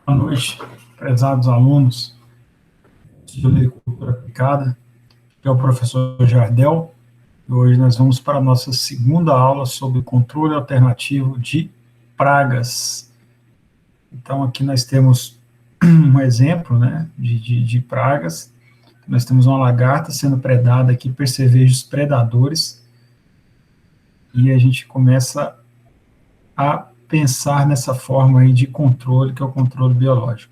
Boa noite, prezados alunos de Agricultura Aplicada, que é o professor Jardel. E hoje nós vamos para a nossa segunda aula sobre controle alternativo de pragas. Então, aqui nós temos um exemplo, né, de pragas. Nós temos uma lagarta sendo predada aqui, percevejos predadores, e a gente começa a pensar nessa forma aí de controle, que é o controle biológico.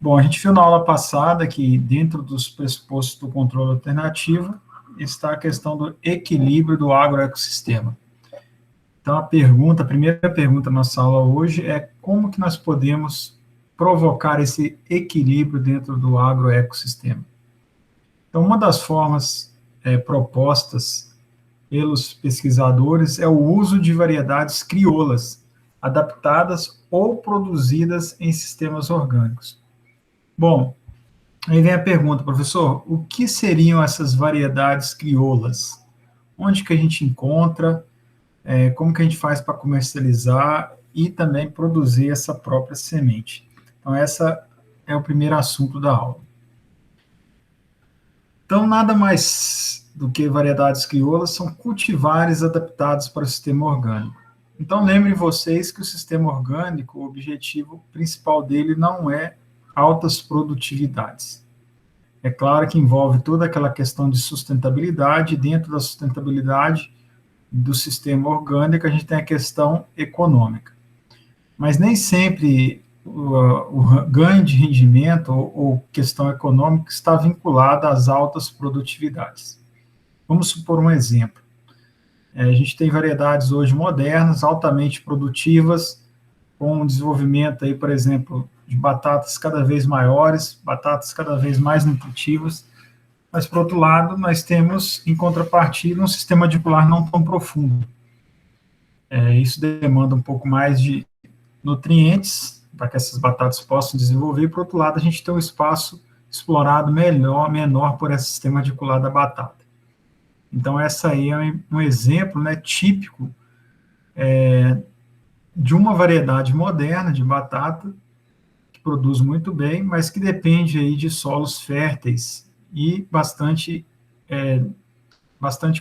Bom, a gente viu na aula passada que dentro dos pressupostos do controle alternativo está a questão do equilíbrio do agroecossistema. Então, a primeira pergunta da nossa aula hoje é como que nós podemos provocar esse equilíbrio dentro do agroecossistema. Então, uma das formas propostas pelos pesquisadores é o uso de variedades crioulas, adaptadas ou produzidas em sistemas orgânicos. Bom, aí vem a pergunta, professor, o que seriam essas variedades crioulas? Onde que a gente encontra? Como que a gente faz para comercializar e também produzir essa própria semente? Então, essa é o primeiro assunto da aula. Então, nada mais do que variedades crioulas são cultivares adaptados para o sistema orgânico. Então, lembrem vocês que o sistema orgânico, o objetivo principal dele não é altas produtividades. É claro que envolve toda aquela questão de sustentabilidade, dentro da sustentabilidade do sistema orgânico, a gente tem a questão econômica. Mas nem sempre o ganho de rendimento ou questão econômica está vinculada às altas produtividades. Vamos supor um exemplo. A gente tem variedades hoje modernas, altamente produtivas, com um desenvolvimento aí, por exemplo, de batatas cada vez maiores, batatas cada vez mais nutritivas, mas, por outro lado, nós temos, em contrapartida, um sistema radicular não tão profundo. Isso demanda um pouco mais de nutrientes para que essas batatas possam desenvolver, e, por outro lado, a gente tem um espaço explorado menor por esse sistema radicular da batata. Então, essa aí é um exemplo, né, típico de uma variedade moderna de batata, que produz muito bem, mas que depende aí de solos férteis e bastante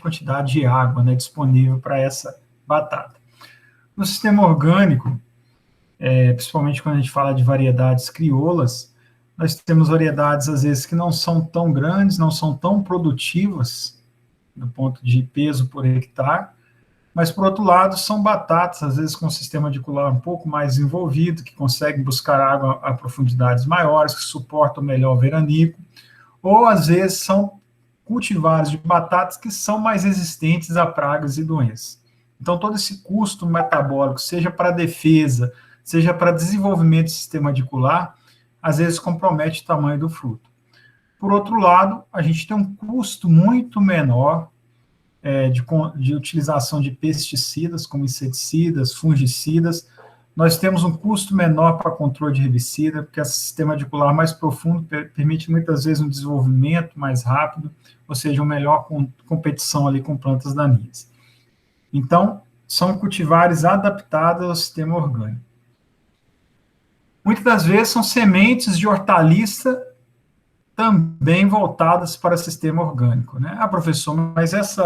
quantidade de água, né, disponível para essa batata. No sistema orgânico, principalmente quando a gente fala de variedades crioulas, nós temos variedades, às vezes, que não são tão grandes, não são tão produtivas, do ponto de peso por hectare, mas, por outro lado, são batatas, às vezes, com um sistema radicular um pouco mais desenvolvido, que conseguem buscar água a profundidades maiores, que suportam melhor o veranico, ou, às vezes, são cultivares de batatas que são mais resistentes a pragas e doenças. Então, todo esse custo metabólico, seja para defesa, seja para desenvolvimento do sistema radicular, às vezes compromete o tamanho do fruto. Por outro lado, a gente tem um custo muito menor de utilização de pesticidas, como inseticidas, fungicidas. Nós temos um custo menor para controle de herbicida, porque esse sistema radicular mais profundo permite muitas vezes um desenvolvimento mais rápido, ou seja, uma melhor competição ali com plantas daninhas. Então, são cultivares adaptados ao sistema orgânico. Muitas das vezes são sementes de hortaliça também voltadas para o sistema orgânico, né? Ah, professor, mas esse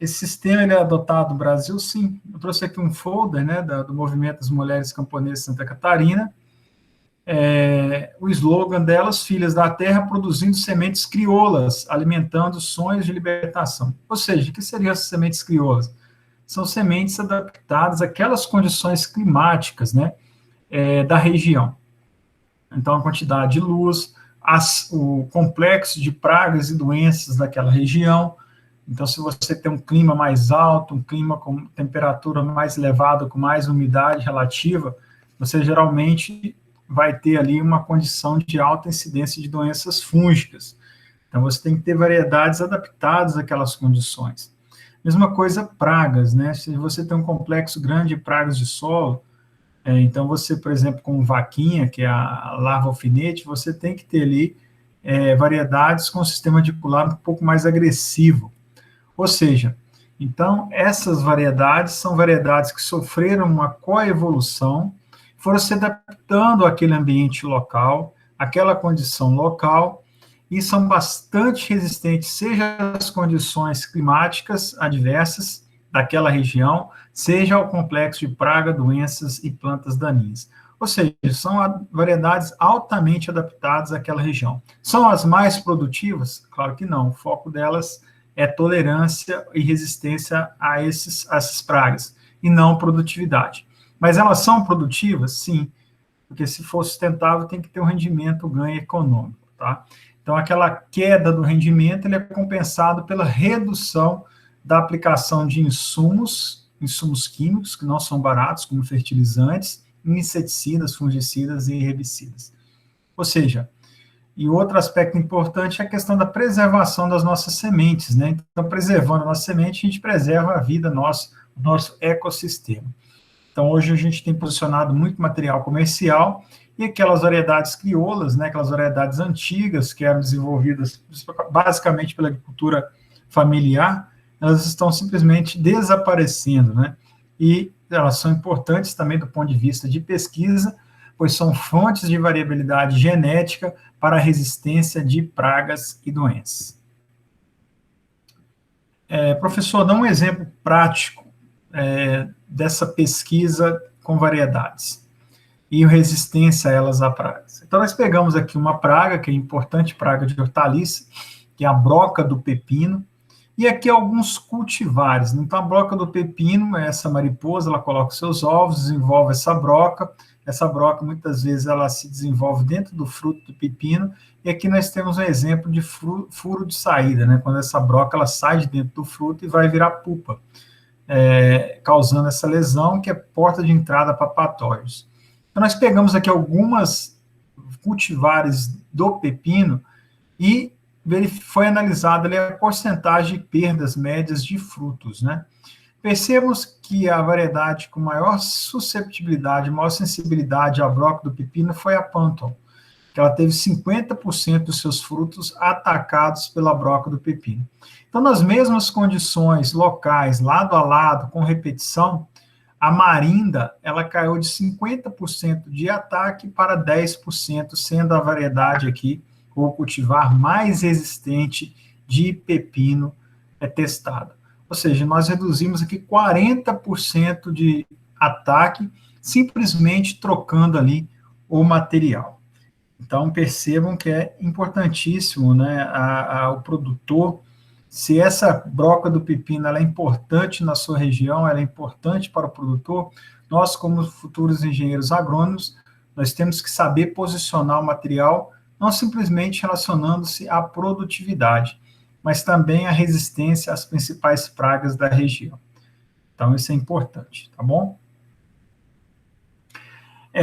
sistema ele é adotado no Brasil? Sim. Eu trouxe aqui um folder, né, do Movimento das Mulheres Camponesas de Santa Catarina. O slogan delas, Filhas da Terra, produzindo sementes crioulas, alimentando sonhos de libertação. Ou seja, o que seriam essas sementes crioulas? São sementes adaptadas àquelas condições climáticas, né, da região. Então, a quantidade de luz, o complexo de pragas e doenças daquela região. Então, se você tem um clima mais alto, um clima com temperatura mais elevada, com mais umidade relativa, você geralmente vai ter ali uma condição de alta incidência de doenças fúngicas. Então, você tem que ter variedades adaptadas àquelas condições. Mesma coisa, pragas, né? Se você tem um complexo grande de pragas de solo, então você, por exemplo, com vaquinha, que é a larva alfinete, você tem que ter ali variedades com sistema radicular um pouco mais agressivo. Ou seja, então essas variedades são variedades que sofreram uma coevolução, foram se adaptando àquele ambiente local, àquela condição local, e são bastante resistentes, seja às condições climáticas adversas daquela região, seja ao complexo de praga, doenças e plantas daninhas. Ou seja, são variedades altamente adaptadas àquela região. São as mais produtivas? Claro que não. O foco delas é tolerância e resistência a essas pragas, e não produtividade. Mas elas são produtivas? Sim, porque se for sustentável tem que ter um rendimento, ganho econômico, tá? Então, aquela queda do rendimento, ele é compensado pela redução da aplicação de insumos químicos, que não são baratos, como fertilizantes, inseticidas, fungicidas e herbicidas. Ou seja, e outro aspecto importante é a questão da preservação das nossas sementes, né? Então, preservando a nossa semente, a gente preserva a vida nossa, o nosso ecossistema. Então, hoje a gente tem posicionado muito material comercial e aquelas variedades crioulas, né, aquelas variedades antigas que eram desenvolvidas basicamente pela agricultura familiar, elas estão simplesmente desaparecendo, né? E elas são importantes também do ponto de vista de pesquisa, pois são fontes de variabilidade genética para a resistência de pragas e doenças. Professor, dá um exemplo prático dessa pesquisa com variedades e resistência a elas a pragas. Então, nós pegamos aqui uma praga, que é importante praga de hortaliça, que é a broca do pepino, e aqui alguns cultivares. Então, a broca do pepino é essa mariposa, ela coloca seus ovos, desenvolve essa broca muitas vezes ela se desenvolve dentro do fruto do pepino, e aqui nós temos um exemplo de furo de saída, né? Quando essa broca ela sai de dentro do fruto e vai virar pupa, causando essa lesão, que é porta de entrada para patógenos. Então, nós pegamos aqui algumas cultivares do pepino e foi analisada ali a porcentagem de perdas médias de frutos, né? Percebemos que a variedade com maior susceptibilidade, maior sensibilidade à broca do pepino foi a Panton, que ela teve 50% dos seus frutos atacados pela broca do pepino. Então, nas mesmas condições locais, lado a lado, com repetição, a marinda, ela caiu de 50% de ataque para 10%, sendo a variedade aqui, ou cultivar mais resistente de pepino testada. Ou seja, nós reduzimos aqui 40% de ataque, simplesmente trocando ali o material. Então, percebam que é importantíssimo, né, o produtor, se essa broca do pepino ela é importante na sua região, ela é importante para o produtor, nós, como futuros engenheiros agrônomos, nós temos que saber posicionar o material, não simplesmente relacionando-se à produtividade, mas também à resistência às principais pragas da região. Então, isso é importante, tá bom?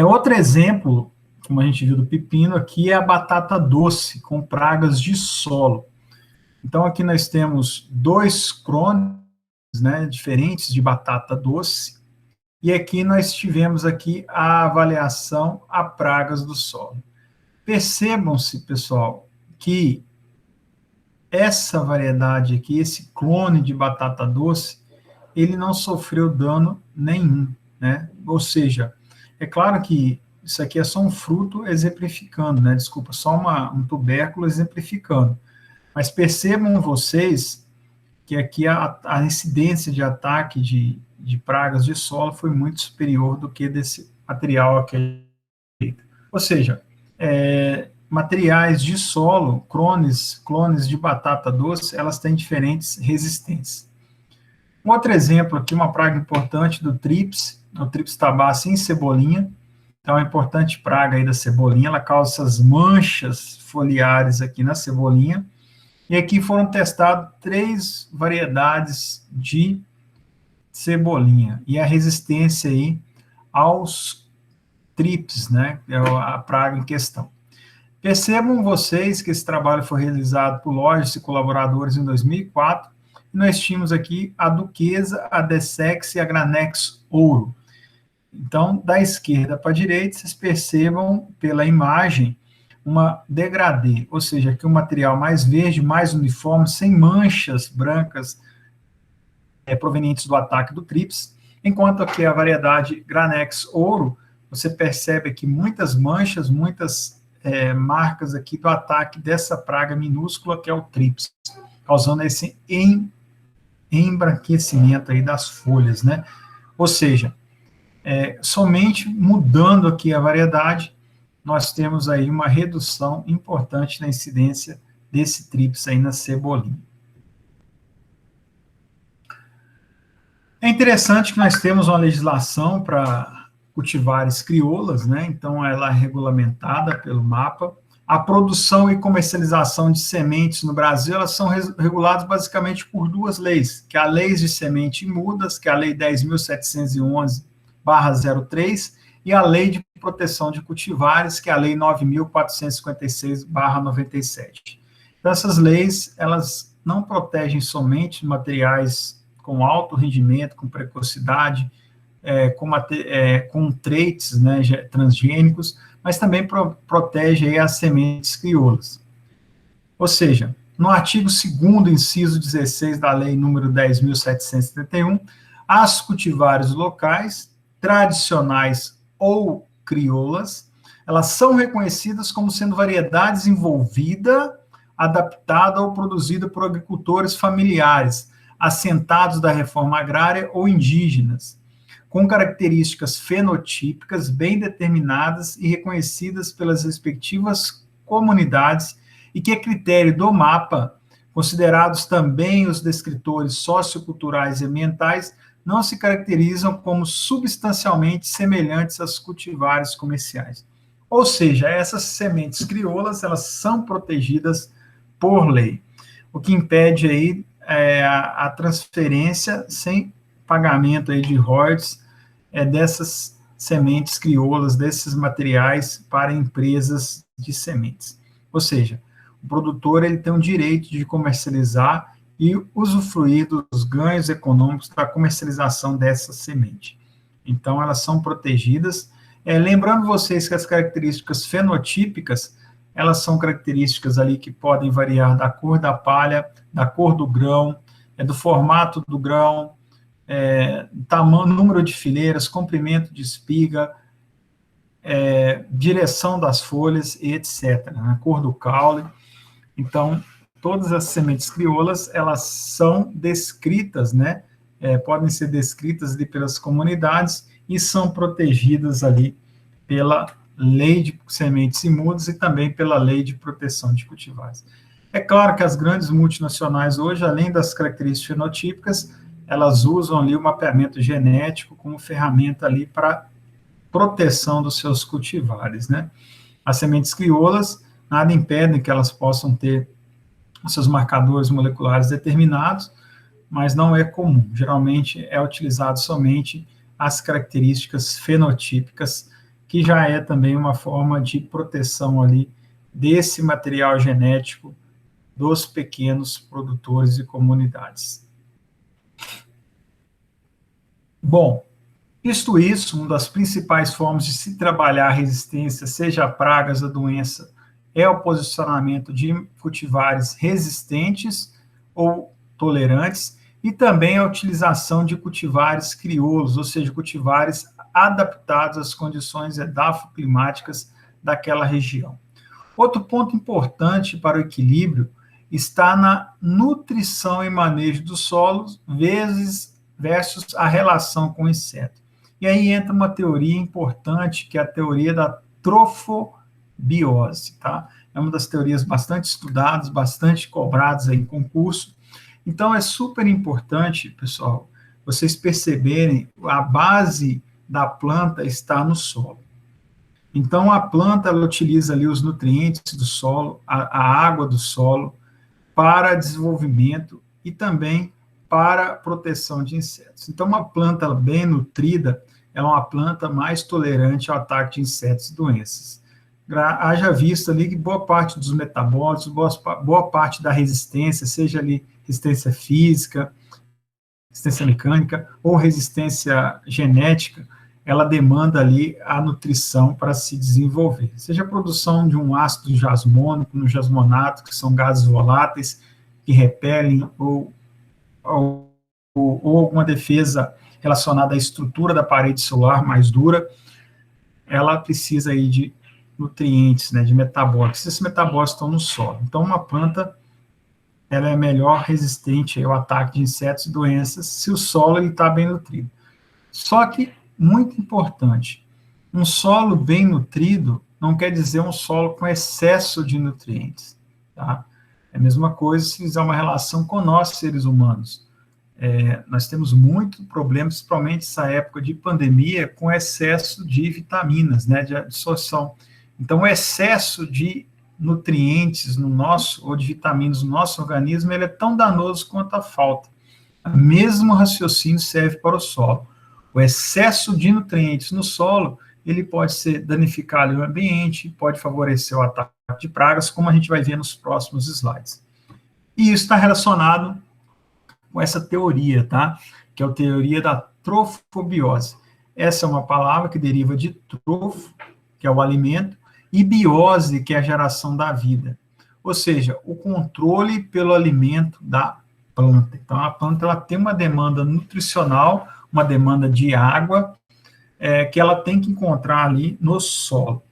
Outro exemplo, como a gente viu do pepino, aqui é a batata doce, com pragas de solo. Então, aqui nós temos dois crones, né, diferentes de batata doce, e aqui nós tivemos aqui a avaliação a pragas do solo. Percebam-se, pessoal, que essa variedade aqui, esse clone de batata doce, ele não sofreu dano nenhum, né? Ou seja, é claro que isso aqui é só um fruto exemplificando, né? Desculpa, só um tubérculo exemplificando. Mas percebam vocês que aqui a incidência de ataque de pragas de solo foi muito superior do que desse material aqui. Ou seja, materiais de solo, clones de batata doce, elas têm diferentes resistências. Um outro exemplo aqui, uma praga importante do trips, o trips tabaci em cebolinha. Então, é uma importante praga aí da cebolinha, ela causa essas manchas foliares aqui na cebolinha. E aqui foram testadas 3 variedades de cebolinha, e a resistência aí aos trips, né, é a praga em questão. Percebam vocês que esse trabalho foi realizado por lojas e colaboradores em 2004, e nós tínhamos aqui a Duquesa, a Dessex e a Granex Ouro. Então, da esquerda para a direita, vocês percebam pela imagem uma degradê, ou seja, aqui um material mais verde, mais uniforme, sem manchas brancas provenientes do ataque do trips, enquanto aqui a variedade Granex Ouro você percebe aqui muitas manchas, muitas marcas aqui do ataque dessa praga minúscula que é o trips, causando esse embranquecimento aí das folhas, né? Ou seja, somente mudando aqui a variedade, nós temos aí uma redução importante na incidência desse trips aí na cebolinha. É interessante que nós temos uma legislação para cultivares crioulas, né? Então ela é regulamentada pelo MAPA. A produção e comercialização de sementes no Brasil, elas são reguladas basicamente por duas leis, que é a Lei de Semente e Mudas, que é a Lei 10.711/03, e a Lei de Proteção de Cultivares, que é a Lei 9.456/97. Então, essas leis, elas não protegem somente materiais com alto rendimento, com precocidade, com traits, né, transgênicos, mas também protege aí as sementes crioulas. Ou seja, no artigo 2º, inciso 16 da Lei número 10.771, as cultivares locais, tradicionais ou crioulas, elas são reconhecidas como sendo variedade desenvolvida, adaptada ou produzida por agricultores familiares, assentados da reforma agrária ou indígenas, com características fenotípicas bem determinadas e reconhecidas pelas respectivas comunidades e que, a critério do MAPA, considerados também os descritores socioculturais e ambientais, não se caracterizam como substancialmente semelhantes às cultivares comerciais. Ou seja, essas sementes crioulas, elas são protegidas por lei, o que impede aí a transferência sem pagamento aí de royalties dessas sementes crioulas, desses materiais para empresas de sementes. Ou seja, o produtor ele tem o direito de comercializar e usufruir dos ganhos econômicos da comercialização dessa semente. Então, elas são protegidas. Lembrando vocês que as características fenotípicas, elas são características ali que podem variar da cor da palha, da cor do grão, do formato do grão, tamanho, número de fileiras, comprimento de espiga, direção das folhas, e etc., a cor do caule. Então, todas as sementes crioulas, elas são descritas, né, podem ser descritas ali pelas comunidades e são protegidas ali pela Lei de Sementes e Mudas e também pela Lei de Proteção de Cultivares. É claro que as grandes multinacionais hoje, além das características fenotípicas, elas usam ali o mapeamento genético como ferramenta ali para proteção dos seus cultivares, né? As sementes crioulas, nada impede que elas possam ter os seus marcadores moleculares determinados, mas não é comum. Geralmente é utilizado somente as características fenotípicas, que já é também uma forma de proteção ali desse material genético dos pequenos produtores e comunidades. Bom, visto isso, uma das principais formas de se trabalhar a resistência, seja a pragas, a doença, é o posicionamento de cultivares resistentes ou tolerantes, e também a utilização de cultivares crioulos, ou seja, cultivares adaptados às condições edafoclimáticas daquela região. Outro ponto importante para o equilíbrio está na nutrição e manejo dos solos versus a relação com o inseto. E aí entra uma teoria importante, que é a teoria da trofobiose, tá? É uma das teorias bastante estudadas, bastante cobradas aí em concurso. Então, é super importante, pessoal, vocês perceberem a base da planta está no solo. Então, a planta, ela utiliza ali os nutrientes do solo, a água do solo, para desenvolvimento e também para proteção de insetos. Então, uma planta bem nutrida, ela é uma planta mais tolerante ao ataque de insetos e doenças. Haja visto ali que boa parte dos metabólitos, boa parte da resistência, seja ali resistência física, resistência mecânica ou resistência genética, ela demanda ali a nutrição para se desenvolver. Seja a produção de um ácido jasmônico, no jasmonato, que são gases voláteis que repelem, ou alguma defesa relacionada à estrutura da parede celular mais dura, ela precisa aí de nutrientes, né, de metabólicos. Esses metabólicos estão no solo. Então, uma planta, ela é melhor resistente ao ataque de insetos e doenças se o solo está bem nutrido. Só que, muito importante, um solo bem nutrido não quer dizer um solo com excesso de nutrientes, tá? É a mesma coisa se fizer uma relação com nós, seres humanos. Nós temos muito problema, principalmente nessa época de pandemia, com excesso de vitaminas, né, de absorção. Então, o excesso de nutrientes no nosso, ou de vitaminas no nosso organismo, ele é tão danoso quanto a falta. O mesmo raciocínio serve para o solo. O excesso de nutrientes no solo, ele pode danificar ali o ambiente, pode favorecer o ataque de pragas, como a gente vai ver nos próximos slides. E isso está relacionado com essa teoria, tá? Que é a teoria da trofobiose. Essa é uma palavra que deriva de trofo, que é o alimento, e biose, que é a geração da vida. Ou seja, o controle pelo alimento da planta. Então, a planta ela tem uma demanda nutricional, uma demanda de água, que ela tem que encontrar ali no solo.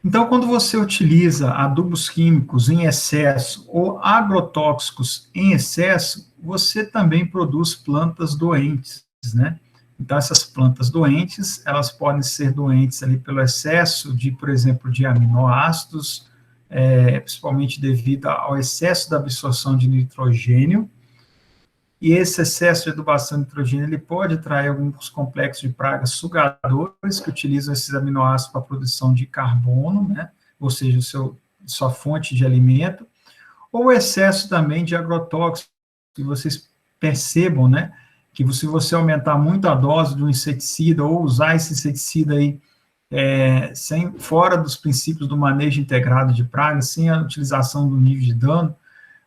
Então, quando você utiliza adubos químicos em excesso ou agrotóxicos em excesso, você também produz plantas doentes, né? Então, essas plantas doentes, elas podem ser doentes ali pelo excesso de, por exemplo, de aminoácidos, principalmente devido ao excesso da absorção de nitrogênio, e esse excesso de adubação de nitrogênio, ele pode atrair alguns complexos de pragas sugadores que utilizam esses aminoácidos para a produção de carbono, né? Ou seja, sua fonte de alimento, ou o excesso também de agrotóxicos, que vocês percebam, né? Que se você aumentar muito a dose de um inseticida, ou usar esse inseticida aí fora dos princípios do manejo integrado de pragas, sem a utilização do nível de dano,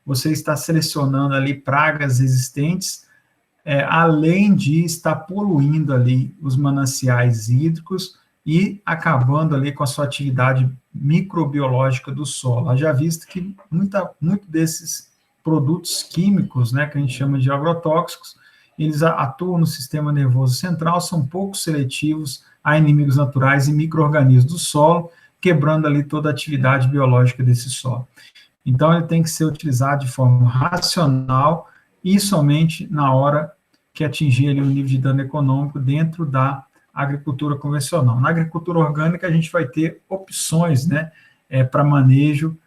você está selecionando ali pragas existentes, além de estar poluindo ali os mananciais hídricos e acabando ali com a sua atividade microbiológica do solo. Haja visto que muito desses produtos químicos, né, que a gente chama de agrotóxicos, eles atuam no sistema nervoso central, são pouco seletivos a inimigos naturais e micro-organismos do solo, quebrando ali toda a atividade biológica desse solo. Então, ele tem que ser utilizado de forma racional e somente na hora que atingir ali o nível de dano econômico dentro da agricultura convencional. Na agricultura orgânica, a gente vai ter opções, né, para manejo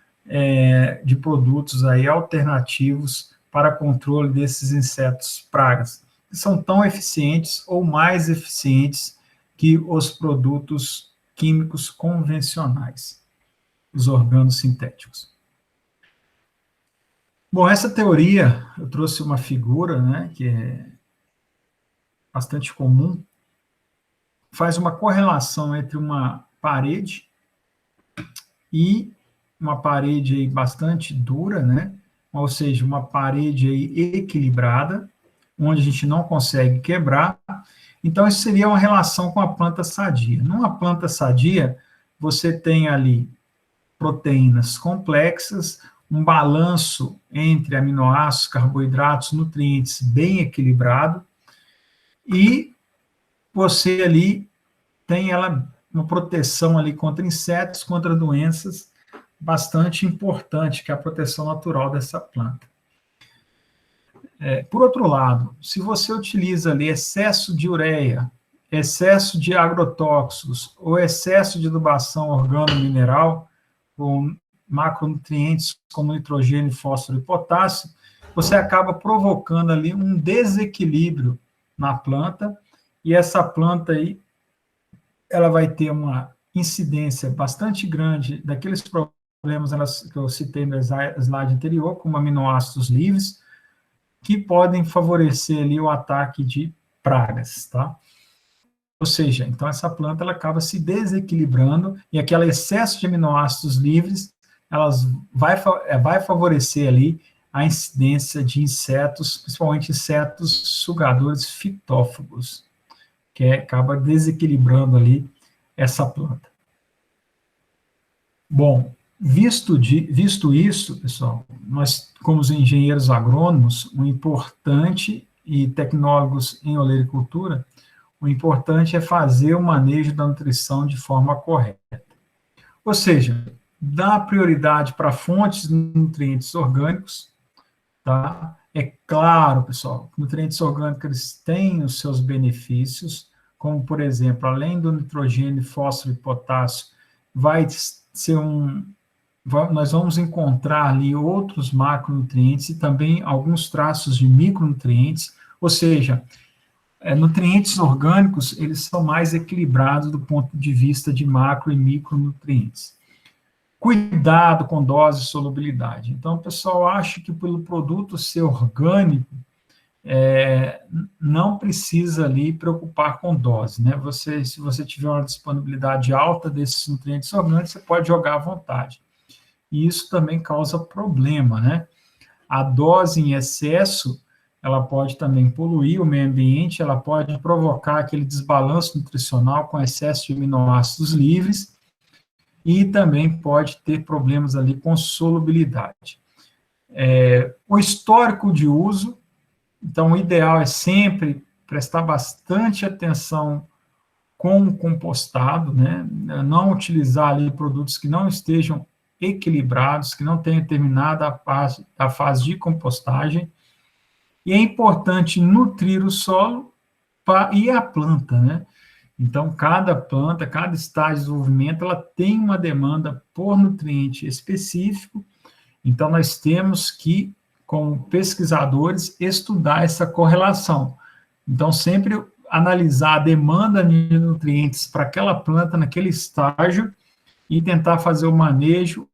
de produtos aí alternativos para controle desses insetos pragas, que são tão eficientes ou mais eficientes que os produtos químicos convencionais, os organosintéticos. Bom, essa teoria, eu trouxe uma figura, né, que é bastante comum, faz uma correlação entre uma parede e uma parede aí bastante dura, né, ou seja, uma parede aí equilibrada, onde a gente não consegue quebrar. Então, isso seria uma relação com a planta sadia. Numa planta sadia, você tem ali proteínas complexas, um balanço entre aminoácidos, carboidratos, nutrientes bem equilibrado, e você ali tem uma proteção ali contra insetos, contra doenças, bastante importante, que é a proteção natural dessa planta. Por outro lado, se você utiliza ali excesso de ureia, excesso de agrotóxicos, ou excesso de adubação organo-mineral, com macronutrientes como nitrogênio, fósforo e potássio, você acaba provocando ali um desequilíbrio na planta, e essa planta aí, ela vai ter uma incidência bastante grande daqueles problemas que eu citei no slide anterior, como aminoácidos livres, que podem favorecer ali o ataque de pragas, tá? Ou seja, então essa planta ela acaba se desequilibrando, e aquele excesso de aminoácidos livres vai favorecer ali a incidência de insetos, principalmente insetos sugadores fitófagos, que acaba desequilibrando ali essa planta. Bom, visto isso, pessoal, nós, como os engenheiros agrônomos, um importante e tecnólogos em olericultura, O importante é fazer o manejo da nutrição de forma correta. Ou seja, dá prioridade para fontes de nutrientes orgânicos, tá? É claro, pessoal, nutrientes orgânicos eles têm os seus benefícios, como, por exemplo, além do nitrogênio, fósforo e potássio, vai ser nós vamos encontrar ali outros macronutrientes e também alguns traços de micronutrientes, ou seja, nutrientes orgânicos, eles são mais equilibrados do ponto de vista de macro e micronutrientes. Cuidado com dose e solubilidade. Então, o pessoal acha que pelo produto ser orgânico, não precisa ali preocupar com dose, né? Se você tiver uma disponibilidade alta desses nutrientes orgânicos, você pode jogar à vontade. E isso também causa problema, né? A dose em excesso, ela pode também poluir o meio ambiente, ela pode provocar aquele desbalanço nutricional com excesso de aminoácidos livres e também pode ter problemas ali com solubilidade. O histórico de uso, então o ideal é sempre prestar bastante atenção com o compostado, né? Não utilizar ali produtos que não estejam equilibrados, que não tenham terminado a fase de compostagem, e é importante nutrir o solo e a planta, né? Então, cada planta, cada estágio de desenvolvimento, ela tem uma demanda por nutriente específico, então nós temos que, como pesquisadores, estudar essa correlação. Então, sempre analisar a demanda de nutrientes para aquela planta naquele estágio e tentar fazer o manejo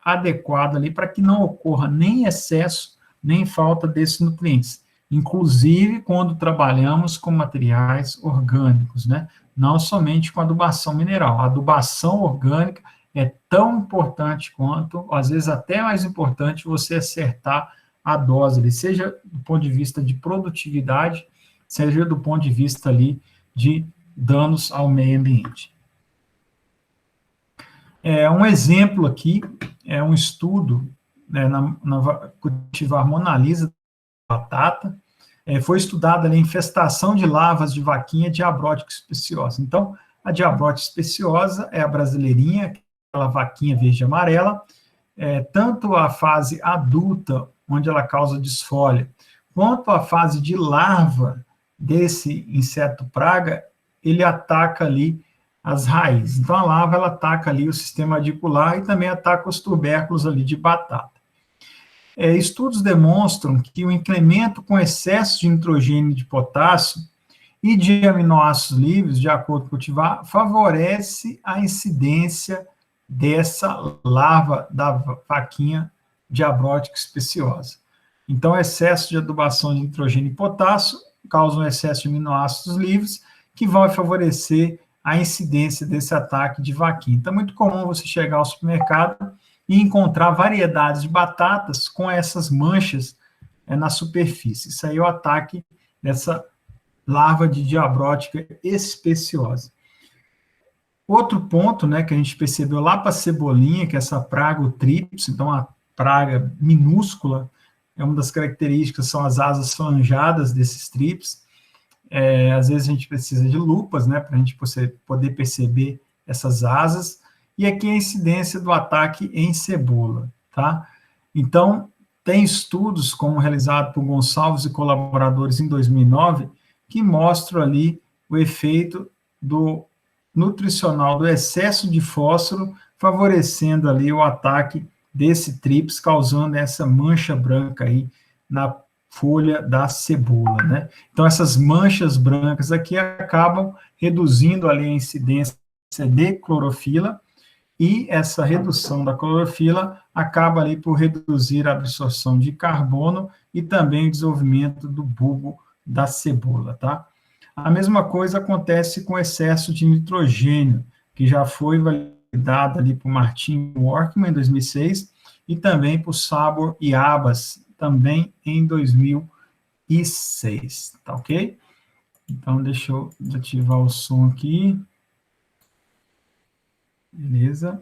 adequado ali para que não ocorra nem excesso, nem falta desses nutrientes. Inclusive quando trabalhamos com materiais orgânicos, né? Não somente com adubação mineral. A adubação orgânica é tão importante quanto, às vezes até mais importante, você acertar a dose ali, seja do ponto de vista de produtividade, seja do ponto de vista ali de danos ao meio ambiente. Um exemplo aqui é um estudo, né, na cultivar Mona Lisa batata, foi estudada a infestação de larvas de vaquinha diabrótica especiosa. Então, a diabrótica especiosa é a brasileirinha, aquela vaquinha verde e amarela, tanto a fase adulta, onde ela causa desfolha, quanto a fase de larva desse inseto praga, ele ataca ali as raízes. Então, a larva, ela ataca ali o sistema radicular e também ataca os tubérculos ali de batata. Estudos demonstram que o incremento com excesso de nitrogênio e de potássio e de aminoácidos livres, de acordo com o cultivar, favorece a incidência dessa larva da vaquinha diabrótica especiosa. Então, excesso de adubação de nitrogênio e potássio causa um excesso de aminoácidos livres que vão favorecer a incidência desse ataque de vaquinha. Então, é muito comum você chegar ao supermercado e encontrar variedades de batatas com essas manchas na superfície. Isso aí é o ataque dessa larva de diabrótica especiosa. Outro ponto, né, que a gente percebeu lá para a cebolinha, que é essa praga, o trips, então a praga minúscula, uma das características são as asas franjadas desses trips. Às vezes a gente precisa de lupas, né, para a gente poder perceber essas asas, e aqui a incidência do ataque em cebola, tá? Então, tem estudos, como realizado por Gonçalves e colaboradores em 2009, que mostram ali o efeito do nutricional do excesso de fósforo, favorecendo ali o ataque desse trips, causando essa mancha branca aí na folha da cebola, né? Então, essas manchas brancas aqui acabam reduzindo ali a incidência de clorofila, e essa redução da clorofila acaba ali por reduzir a absorção de carbono e também o desenvolvimento do bulbo da cebola, tá? A mesma coisa acontece com excesso de nitrogênio, que já foi validado ali por Martin Workman em 2006 e também por Sabor e Abas também em 2006, tá ok? Então, deixa eu desativar o som aqui. Beleza.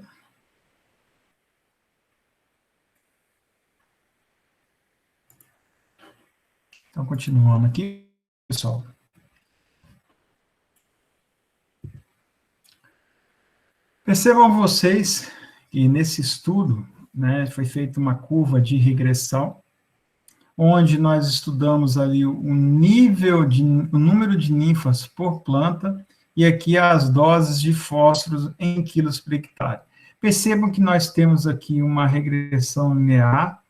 Então, continuando aqui, pessoal. Percebam vocês que nesse estudo, né, foi feita uma curva de regressão, onde nós estudamos ali o número de ninfas por planta, e aqui as doses de fósforos em quilos por hectare. Percebam que nós temos aqui uma regressão linear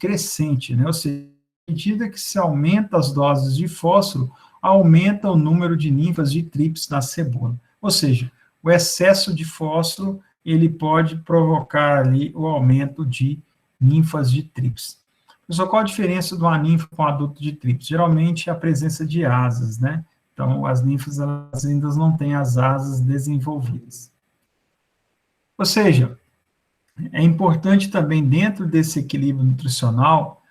crescente, né? Ou seja, à medida que se aumenta as doses de fósforo, aumenta o número de ninfas de trips na cebola. Ou seja, o excesso de fósforo, ele pode provocar ali o aumento de ninfas de trips. Pessoal, qual a diferença de uma ninfa com um adulto de trips? Geralmente é a presença de asas, né? Então, as ninfas elas ainda não têm as asas desenvolvidas. Ou seja, é importante também, dentro desse equilíbrio nutricional,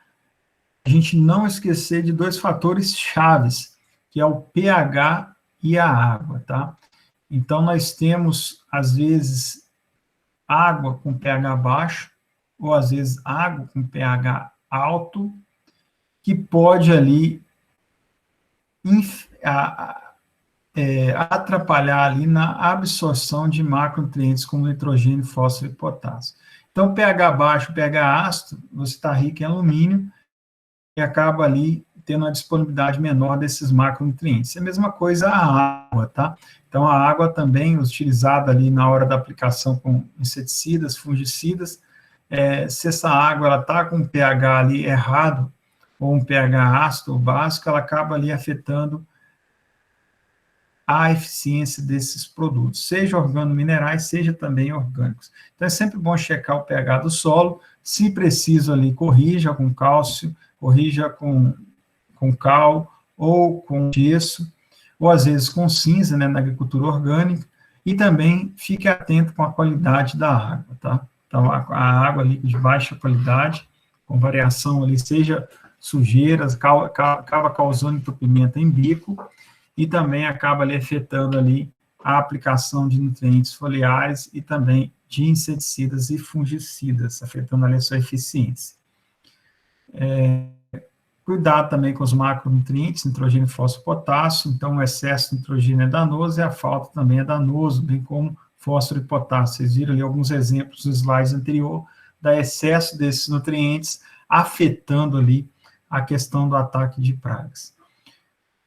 a gente não esquecer de dois fatores chaves, que é o pH e a água, tá? Então, nós temos, às vezes, água com pH baixo, ou às vezes água com pH alto, que pode ali atrapalhar ali na absorção de macronutrientes como nitrogênio, fósforo e potássio. Então, pH baixo, pH ácido, você está rico em alumínio e acaba ali tendo uma disponibilidade menor desses macronutrientes. É a mesma coisa a água, tá? Então, a água também utilizada ali na hora da aplicação com inseticidas, fungicidas, se essa água ela está com um pH ali errado, ou um pH ácido ou básico, ela acaba ali afetando a eficiência desses produtos, seja organominerais, seja também orgânicos. Então, é sempre bom checar o pH do solo, se preciso ali, corrija com cálcio, corrija com cal, ou com gesso, ou às vezes com cinza, né, na agricultura orgânica, e também fique atento com a qualidade da água, tá? Então, a água ali de baixa qualidade, com variação ali, seja sujeiras, acaba causando entupimento em bico, e também acaba ali afetando ali a aplicação de nutrientes foliares e também de inseticidas e fungicidas, afetando ali a sua eficiência. Cuidado também com os macronutrientes, nitrogênio, fósforo, potássio. Então, o excesso de nitrogênio é danoso e a falta também é danoso, bem como fósforo e potássio. Vocês viram ali alguns exemplos nos slides anterior da excesso desses nutrientes afetando ali a questão do ataque de pragas.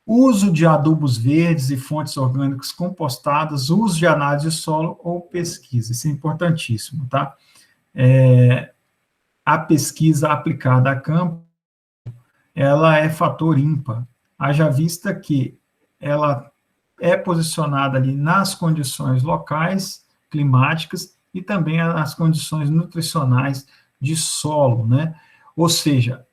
Uso de adubos verdes e fontes orgânicas compostadas, uso de análise de solo ou pesquisa. Isso é importantíssimo, tá? A pesquisa aplicada a campo, ela é fator ímpar, haja vista que ela é posicionada ali nas condições locais, climáticas, e também as condições nutricionais de solo, né? Ou seja,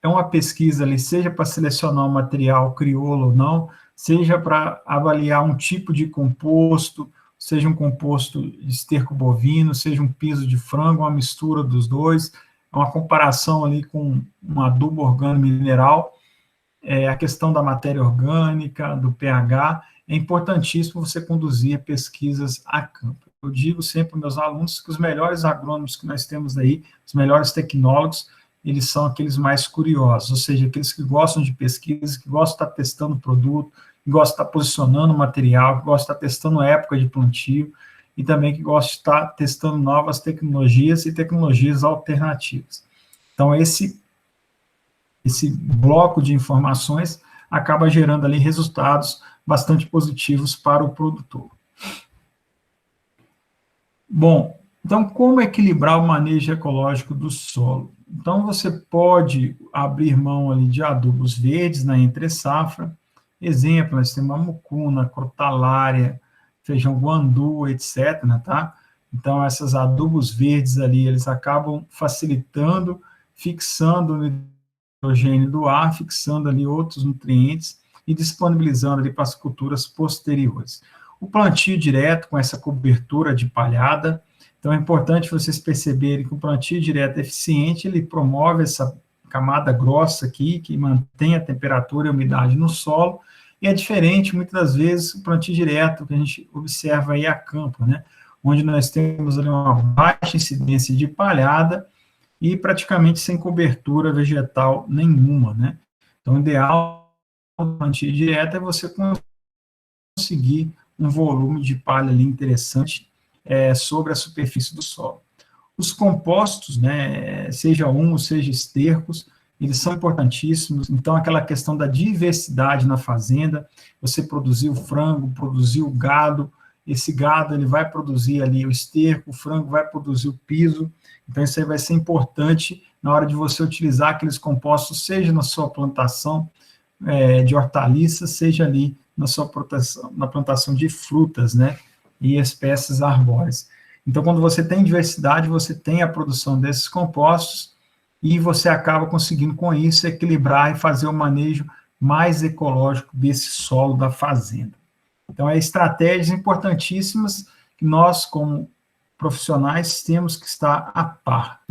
é uma pesquisa ali, seja para selecionar um material crioulo ou não, seja para avaliar um tipo de composto, seja um composto de esterco bovino, seja um piso de frango, uma mistura dos dois, uma comparação ali com um adubo organo-mineral, a questão da matéria orgânica, do pH, é importantíssimo você conduzir pesquisas a campo. Eu digo sempre para meus alunos que os melhores agrônomos que nós temos aí, os melhores tecnólogos, eles são aqueles mais curiosos, ou seja, aqueles que gostam de pesquisa, que gostam de estar testando o produto, que gostam de estar posicionando o material, que gostam de estar testando a época de plantio, e também que gostam de estar testando novas tecnologias e tecnologias alternativas. Então, esse bloco de informações acaba gerando ali resultados bastante positivos para o produtor. Bom, então, como equilibrar o manejo ecológico do solo? Então, você pode abrir mão ali de adubos verdes na entre-safra. Exemplo, nós temos a mucuna, crotalária, feijão guandu, etc., tá? Então, esses adubos verdes ali, eles acabam facilitando, fixando o nitrogênio do ar, fixando ali outros nutrientes e disponibilizando ali para as culturas posteriores. O plantio direto com essa cobertura de palhada. Então, é importante vocês perceberem que o plantio direto é eficiente, ele promove essa camada grossa aqui, que mantém a temperatura e a umidade no solo, e é diferente, muitas das vezes, o plantio direto que a gente observa aí a campo, né? Onde nós temos ali uma baixa incidência de palhada e praticamente sem cobertura vegetal nenhuma, né? Então, o ideal do plantio direto é você conseguir um volume de palha ali interessante, sobre a superfície do solo. Os compostos, né, seja humus, seja estercos, eles são importantíssimos. Então, aquela questão da diversidade na fazenda, você produzir o frango, produzir o gado, esse gado ele vai produzir ali o esterco, o frango vai produzir o piso. Então, isso aí vai ser importante na hora de você utilizar aqueles compostos, seja na sua plantação de hortaliças, seja ali na plantação de frutas, né, e espécies arbóreas. Então, quando você tem diversidade, você tem a produção desses compostos e você acaba conseguindo, com isso, equilibrar e fazer o manejo mais ecológico desse solo da fazenda. Então, estratégias importantíssimas que nós, como profissionais, temos que estar a par.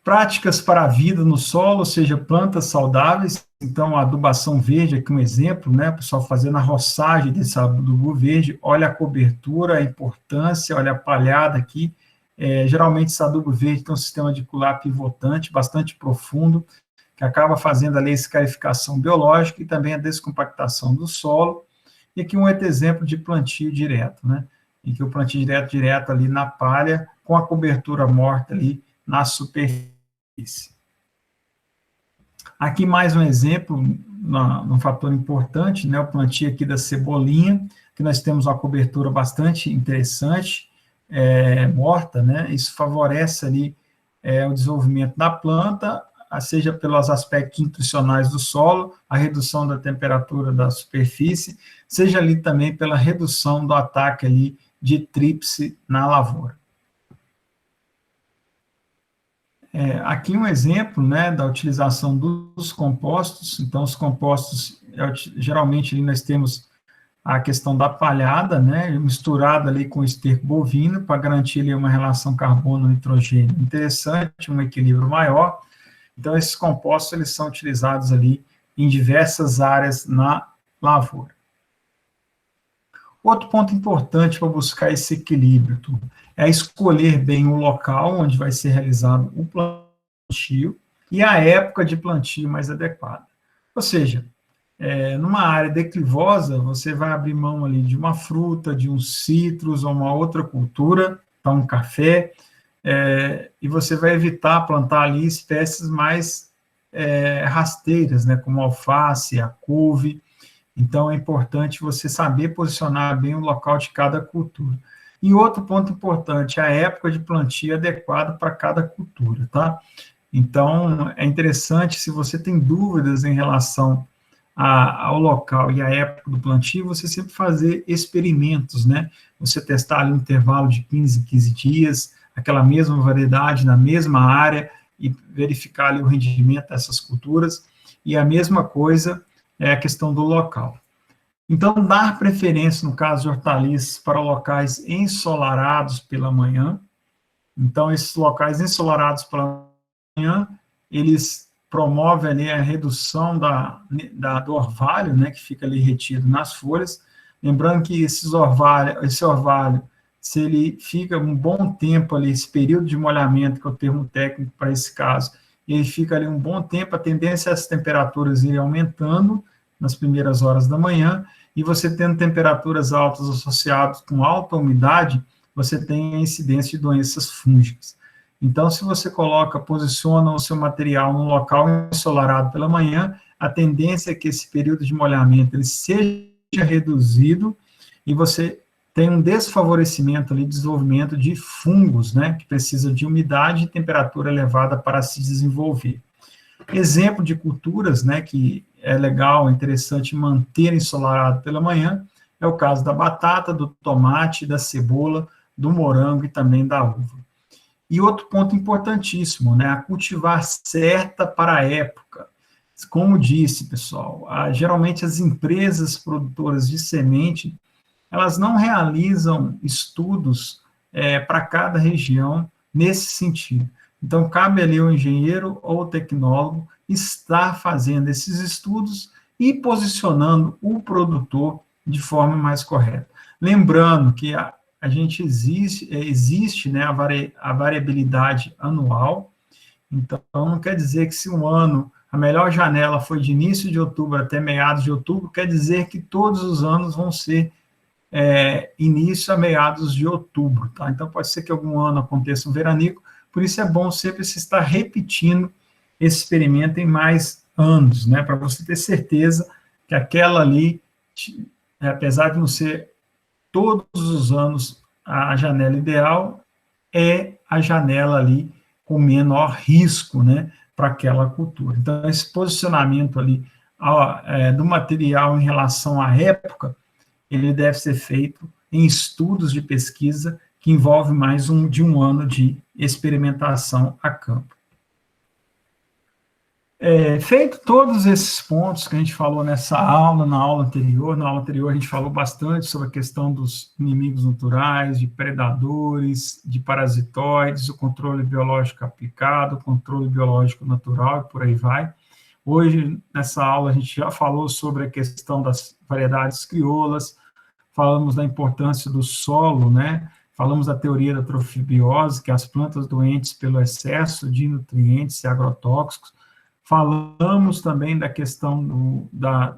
Práticas para a vida no solo, ou seja, plantas saudáveis. Então, a adubação verde, aqui um exemplo, né, o pessoal fazendo a roçagem desse adubo verde, olha a cobertura, a importância, olha a palhada aqui. Geralmente, esse adubo verde tem um sistema radicular pivotante bastante profundo, que acaba fazendo ali a escarificação biológica e também a descompactação do solo. E aqui um outro exemplo de plantio direto, né, em que o plantio direto ali na palha, com a cobertura morta ali na superfície. Aqui mais um exemplo, um fator importante, né, o plantio aqui da cebolinha, que nós temos uma cobertura bastante interessante, morta, né, isso favorece ali o desenvolvimento da planta, seja pelos aspectos nutricionais do solo, a redução da temperatura da superfície, seja ali também pela redução do ataque ali de tríplice na lavoura. Aqui um exemplo, né, da utilização dos compostos. Então, os compostos, geralmente ali nós temos a questão da palhada, né, misturada ali com esterco bovino, para garantir ali uma relação carbono-nitrogênio interessante, um equilíbrio maior. Então, esses compostos, eles são utilizados ali em diversas áreas na lavoura. Outro ponto importante para buscar esse equilíbrio, é escolher bem o local onde vai ser realizado o plantio e a época de plantio mais adequada. Ou seja, numa área declivosa, você vai abrir mão ali de uma fruta, de um citros ou uma outra cultura, então um café, e você vai evitar plantar ali espécies mais rasteiras, né, como a alface, a couve. Então, é importante você saber posicionar bem o local de cada cultura. E outro ponto importante, a época de plantio adequada para cada cultura, tá? Então, é interessante, se você tem dúvidas em relação ao local e à época do plantio, você sempre fazer experimentos, né? Você testar ali um intervalo de 15 dias, aquela mesma variedade na mesma área, e verificar ali o rendimento dessas culturas. E a mesma coisa é a questão do local. Então, dar preferência, no caso de hortaliças, para locais ensolarados pela manhã. Então, esses locais ensolarados pela manhã, eles promovem ali a redução do orvalho, né, que fica ali retido nas folhas. Lembrando que esse orvalho, se ele fica um bom tempo ali, esse período de molhamento, que é o termo técnico para esse caso, ele fica ali um bom tempo, a tendência é as temperaturas irem aumentando nas primeiras horas da manhã, e você tendo temperaturas altas associadas com alta umidade, você tem a incidência de doenças fúngicas. Então, se você posiciona o seu material num local ensolarado pela manhã, a tendência é que esse período de molhamento ele seja reduzido e você tem um desfavorecimento ali, desenvolvimento de fungos, né, que precisa de umidade e temperatura elevada para se desenvolver. Exemplo de culturas, né, que é legal, interessante manter ensolarado pela manhã, é o caso da batata, do tomate, da cebola, do morango e também da uva. E outro ponto importantíssimo, né, a cultivar certa para a época. Como disse, pessoal, geralmente as empresas produtoras de semente, elas não realizam estudos para cada região nesse sentido. Então, cabe ali ao engenheiro ou ao tecnólogo estar fazendo esses estudos e posicionando o produtor de forma mais correta. Lembrando que a gente existe né, a variabilidade anual, então não quer dizer que se um ano a melhor janela foi de início de outubro até meados de outubro, quer dizer que todos os anos vão ser início a meados de outubro, tá? Então, pode ser que algum ano aconteça um veranico, por isso é bom sempre se estar repetindo esse experimento em mais anos, né? Para você ter certeza que aquela ali, apesar de não ser todos os anos a janela ideal, é a janela ali com menor risco, né, para aquela cultura. Então, esse posicionamento ali do material em relação à época, ele deve ser feito em estudos de pesquisa que envolve mais de um ano de experimentação a campo. Feito todos esses pontos que a gente falou nessa aula, na aula anterior a gente falou bastante sobre a questão dos inimigos naturais, de predadores, de parasitoides, o controle biológico aplicado, o controle biológico natural e por aí vai. Hoje, nessa aula, a gente já falou sobre a questão das variedades crioulas, falamos da importância do solo, né? Falamos da teoria da trofibiose, que é as plantas doentes pelo excesso de nutrientes e agrotóxicos. Falamos também da questão da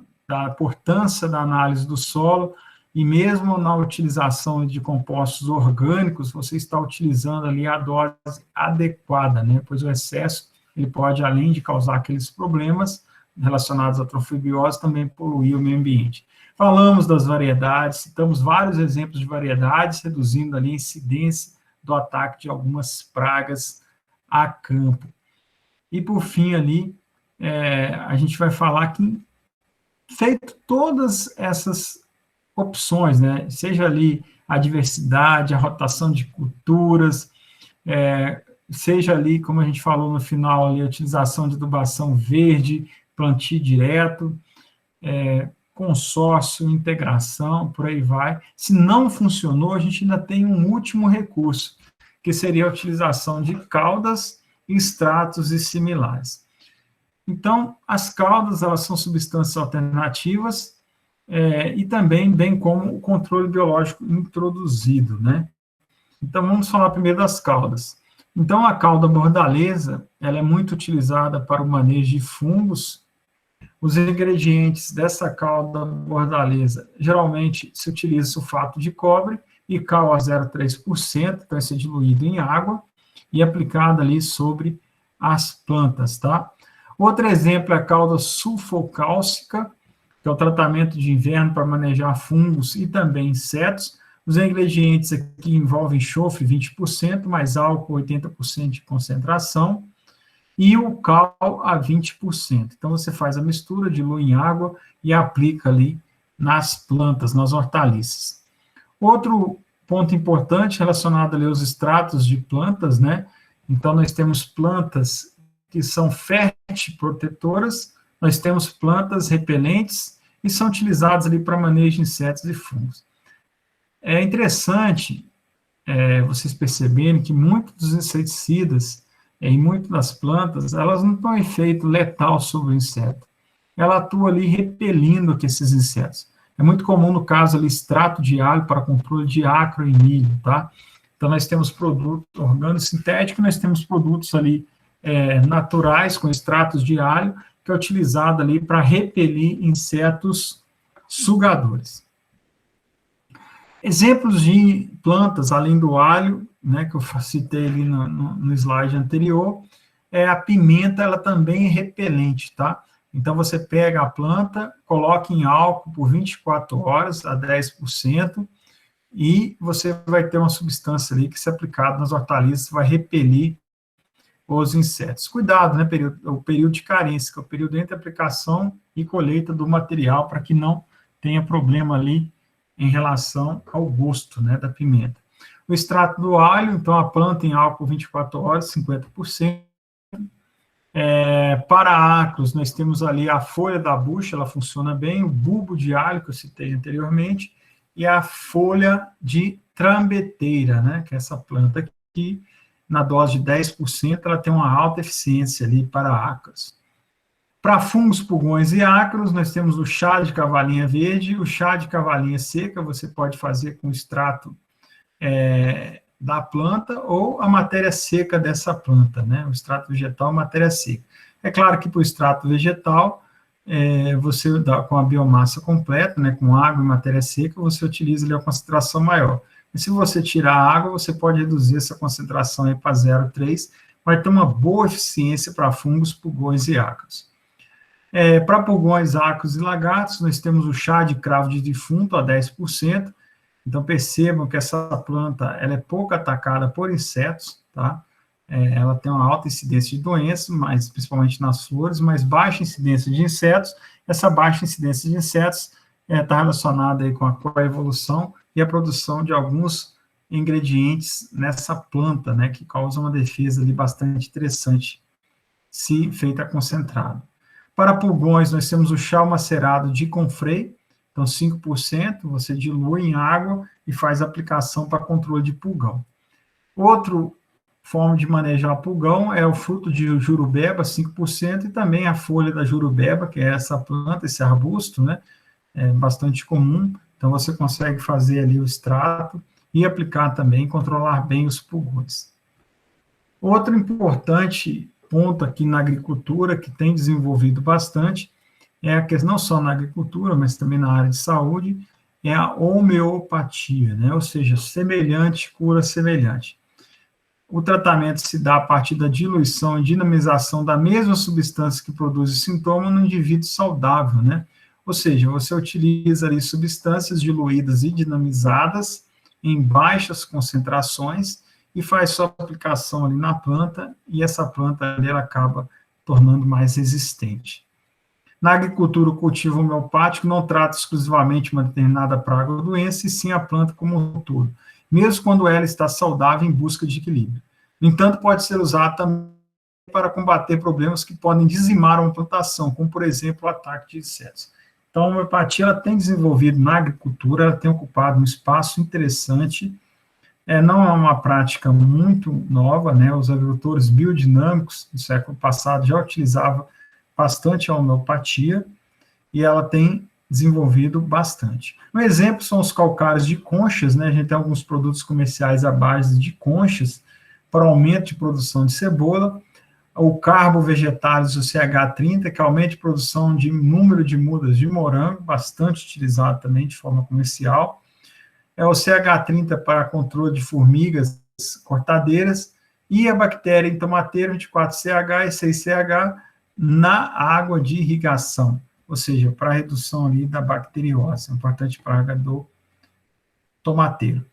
importância da análise do solo, e mesmo na utilização de compostos orgânicos, você está utilizando ali a dose adequada, né? Pois o excesso, ele pode, além de causar aqueles problemas relacionados à trofibiose, também poluir o meio ambiente. Falamos das variedades, citamos vários exemplos de variedades, reduzindo ali a incidência do ataque de algumas pragas a campo. E, por fim, ali, a gente vai falar que, feito todas essas opções, né, seja ali a diversidade, a rotação de culturas, seja ali, como a gente falou no final, ali, a utilização de adubação verde, plantio direto, consórcio, integração, por aí vai. Se não funcionou, a gente ainda tem um último recurso, que seria a utilização de caudas, extratos e similares. Então, as caudas, elas são substâncias alternativas, e também, bem como o controle biológico introduzido, né? Então, vamos falar primeiro das caudas. Então, a cauda bordaleza, ela é muito utilizada para o manejo de fungos. Os ingredientes dessa cauda bordaleza, geralmente se utiliza sulfato de cobre e cal a 0,3%, vai ser diluído em água e aplicado ali sobre as plantas, tá? Outro exemplo é a cauda sulfocálcica, que é o tratamento de inverno para manejar fungos e também insetos. Os ingredientes aqui envolvem enxofre, 20%, mais álcool, 80% de concentração, e o cal a 20%. Então, você faz a mistura, dilui em água e aplica ali nas plantas, nas hortaliças. Outro ponto importante relacionado ali aos extratos de plantas, né? Então, nós temos plantas que são fertilprotetoras, nós temos plantas repelentes e são utilizadas ali para manejo de insetos e fungos. É interessante vocês perceberem que muitos dos inseticidas e muitas das plantas, elas não têm um efeito letal sobre o inseto. Ela atua ali repelindo esses insetos. É muito comum, no caso ali, extrato de alho para controle de acro e milho, tá? Então, nós temos produto orgânico sintético, nós temos produtos ali naturais, com extratos de alho, que é utilizado ali para repelir insetos sugadores. Exemplos de plantas, além do alho, né, que eu citei ali no slide anterior, a pimenta, ela também é repelente, tá? Então, você pega a planta, coloca em álcool por 24 horas, a 10%, e você vai ter uma substância ali que, se aplicada nas hortaliças, vai repelir os insetos. Cuidado, né, o período de carência, que é o período entre aplicação e colheita do material, para que não tenha problema ali em relação ao gosto, né, da pimenta. O extrato do alho, então, a planta em álcool 24 horas, 50%. Para acros, nós temos ali a folha da bucha, ela funciona bem, o bulbo de alho, que eu citei anteriormente, e a folha de trambeteira, né, que é essa planta aqui, na dose de 10%, ela tem uma alta eficiência ali para acros. Para fungos, pulgões e ácaros, nós temos o chá de cavalinha verde, o chá de cavalinha seca, você pode fazer com extrato da planta ou a matéria seca dessa planta, né? O extrato vegetal, matéria seca. É claro que para o extrato vegetal, você dá com a biomassa completa, né, com água e matéria seca, você utiliza ali a concentração maior. E se você tirar a água, você pode reduzir essa concentração para 0,3, vai ter uma boa eficiência para fungos, pulgões e ácaros. Para pulgões, ácaros e lagartos, nós temos o chá de cravo de defunto a 10%. Então, percebam que essa planta ela é pouco atacada por insetos, tá? Ela tem uma alta incidência de doenças, mas principalmente nas flores, mas baixa incidência de insetos. Essa baixa incidência de insetos está relacionada aí com a coevolução e a produção de alguns ingredientes nessa planta, né, que causam uma defesa ali bastante interessante, se feita concentrado. Para pulgões, nós temos o chá macerado de Confrei, então 5%, você dilui em água e faz aplicação para controle de pulgão. Outra forma de manejar pulgão é o fruto de jurubeba, 5%, e também a folha da jurubeba, que é essa planta, esse arbusto, né, é bastante comum, então você consegue fazer ali o extrato e aplicar também, controlar bem os pulgões. Outro importante ponto aqui na agricultura, que tem desenvolvido bastante, não só na agricultura, mas também na área de saúde, é a homeopatia, né? Ou seja, semelhante cura semelhante. O tratamento se dá a partir da diluição e dinamização da mesma substância que produz o sintoma no indivíduo saudável, né? Ou seja, você utiliza ali substâncias diluídas e dinamizadas em baixas concentrações e faz sua aplicação ali na planta, e essa planta ali, ela acaba tornando mais resistente. Na agricultura, o cultivo homeopático não trata exclusivamente uma determinada praga ou doença, e sim a planta como um todo, mesmo quando ela está saudável em busca de equilíbrio. No entanto, pode ser usado também para combater problemas que podem dizimar uma plantação, como, por exemplo, o ataque de insetos. Então, a homeopatia ela tem desenvolvido na agricultura, ela tem ocupado um espaço interessante. Não é uma prática muito nova, né? Os agricultores biodinâmicos do século passado já utilizavam bastante a homeopatia, e ela tem desenvolvido bastante. Um exemplo são os calcários de conchas, né? A gente tem alguns produtos comerciais à base de conchas para aumento de produção de cebola, o carbo vegetais, o CH30, que aumenta a produção de número de mudas de morango, bastante utilizado também de forma comercial, o CH30 para controle de formigas cortadeiras, e a bactéria em tomateiro 24CH e 6CH na água de irrigação, ou seja, para a redução ali da bacteriose, importante praga do tomateiro.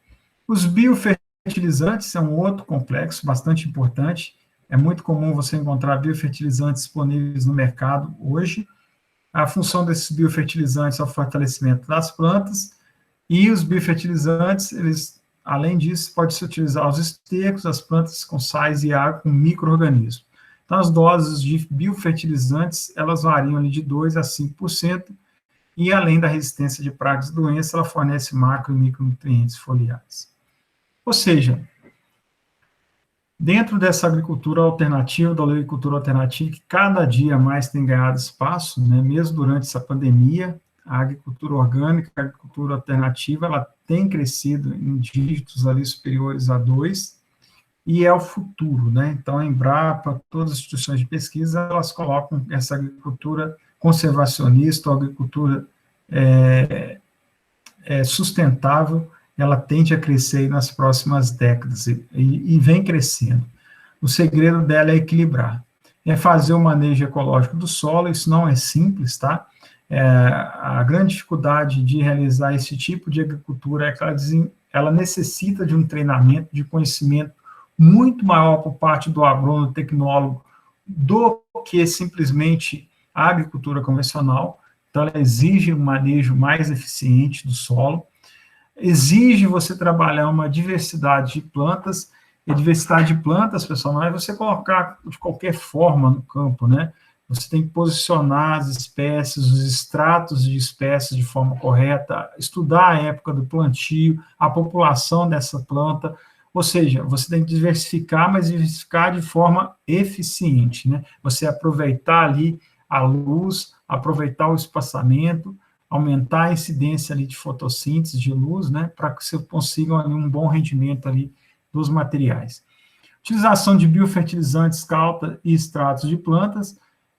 Os biofertilizantes são outro complexo bastante importante. É muito comum você encontrar biofertilizantes disponíveis no mercado hoje. A função desses biofertilizantes é o fortalecimento das plantas, e os biofertilizantes, eles, além disso, pode-se utilizar os estercos, as plantas com sais e água com micro-organismos. Então, as doses de biofertilizantes, elas variam ali de 2% a 5%, e além da resistência de pragas e doenças, ela fornece macro e micronutrientes foliares. Ou seja, dentro dessa agricultura alternativa, da agricultura alternativa, que cada dia mais tem ganhado espaço, né, mesmo durante essa pandemia, a agricultura orgânica, a agricultura alternativa, ela tem crescido em dígitos ali superiores a 2, e é o futuro, né? Então, a Embrapa, todas as instituições de pesquisa, elas colocam essa agricultura conservacionista, ou agricultura sustentável, ela tende a crescer nas próximas décadas, e vem crescendo. O segredo dela é equilibrar, é fazer o manejo ecológico do solo. Isso não é simples, tá? A grande dificuldade de realizar esse tipo de agricultura é que ela necessita de um treinamento, de conhecimento muito maior por parte do agrônomo, tecnólogo, do que simplesmente a agricultura convencional. Então, ela exige um manejo mais eficiente do solo, exige você trabalhar uma diversidade de plantas, e diversidade de plantas, pessoal, não é você colocar de qualquer forma no campo, né? Você tem que posicionar as espécies, os extratos de espécies de forma correta, estudar a época do plantio, a população dessa planta, ou seja, você tem que diversificar, mas diversificar de forma eficiente, né? Você aproveitar ali a luz, aproveitar o espaçamento, aumentar a incidência ali de fotossíntese de luz, né? Para que você consiga ali um bom rendimento ali dos materiais. Utilização de biofertilizantes, calta e extratos de plantas.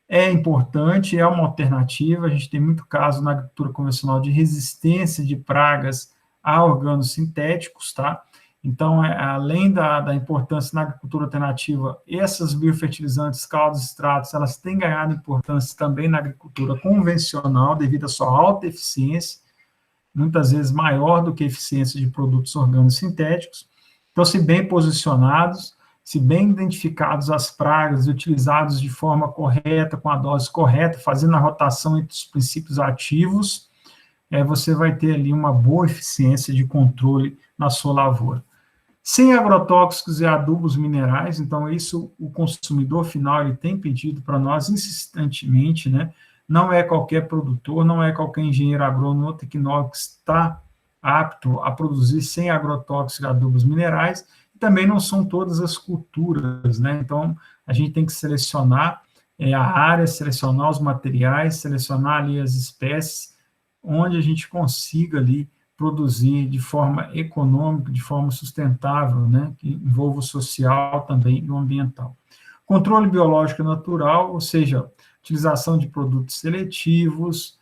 é importante, é uma alternativa. A gente tem muito caso na agricultura convencional de resistência de pragas a organos sintéticos, tá? Então, além da importância na agricultura alternativa, essas biofertilizantes, caldos, extratos, elas têm ganhado importância também na agricultura convencional, devido à sua alta eficiência, muitas vezes maior do que a eficiência de produtos orgânicos sintéticos. Então, se bem posicionados, se bem identificados as pragas e utilizados de forma correta, com a dose correta, fazendo a rotação entre os princípios ativos, você vai ter ali uma boa eficiência de controle na sua lavoura. Sem agrotóxicos e adubos minerais, então isso o consumidor final ele tem pedido para nós insistentemente, né? Não é qualquer produtor, não é qualquer engenheiro agrônomo ou tecnólogo que está apto a produzir sem agrotóxicos e adubos minerais, e também não são todas as culturas, né? Então, a gente tem que selecionar a área, selecionar os materiais, selecionar ali as espécies, onde a gente consiga ali produzir de forma econômica, de forma sustentável, né, que envolva o social também e o ambiental. Controle biológico natural, ou seja, utilização de produtos seletivos,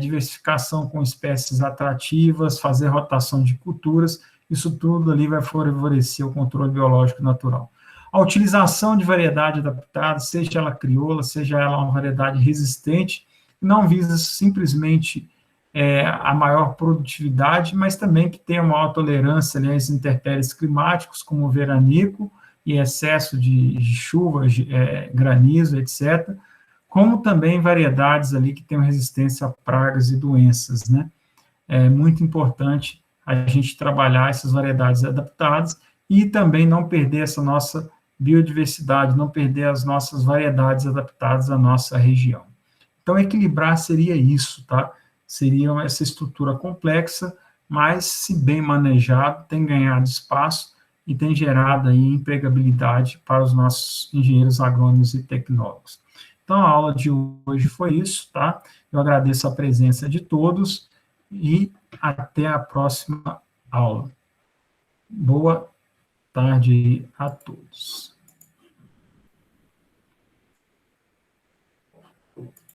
diversificação com espécies atrativas, fazer rotação de culturas, isso tudo ali vai favorecer o controle biológico natural. A utilização de variedade adaptada, seja ela crioula, seja ela uma variedade resistente, não visa simplesmente a maior produtividade, mas também que tenha maior tolerância às intempéries climáticos, como o veranico e excesso de chuvas, granizo, etc., como também variedades ali que tenham resistência a pragas e doenças, né? É muito importante a gente trabalhar essas variedades adaptadas e também não perder essa nossa biodiversidade, não perder as nossas variedades adaptadas à nossa região. Então, equilibrar seria isso, tá? Seria essa estrutura complexa, mas, se bem manejado, tem ganhado espaço e tem gerado aí empregabilidade para os nossos engenheiros agrônomos e tecnólogos. Então, a aula de hoje foi isso, tá? Eu agradeço a presença de todos e até a próxima aula. Boa tarde a todos.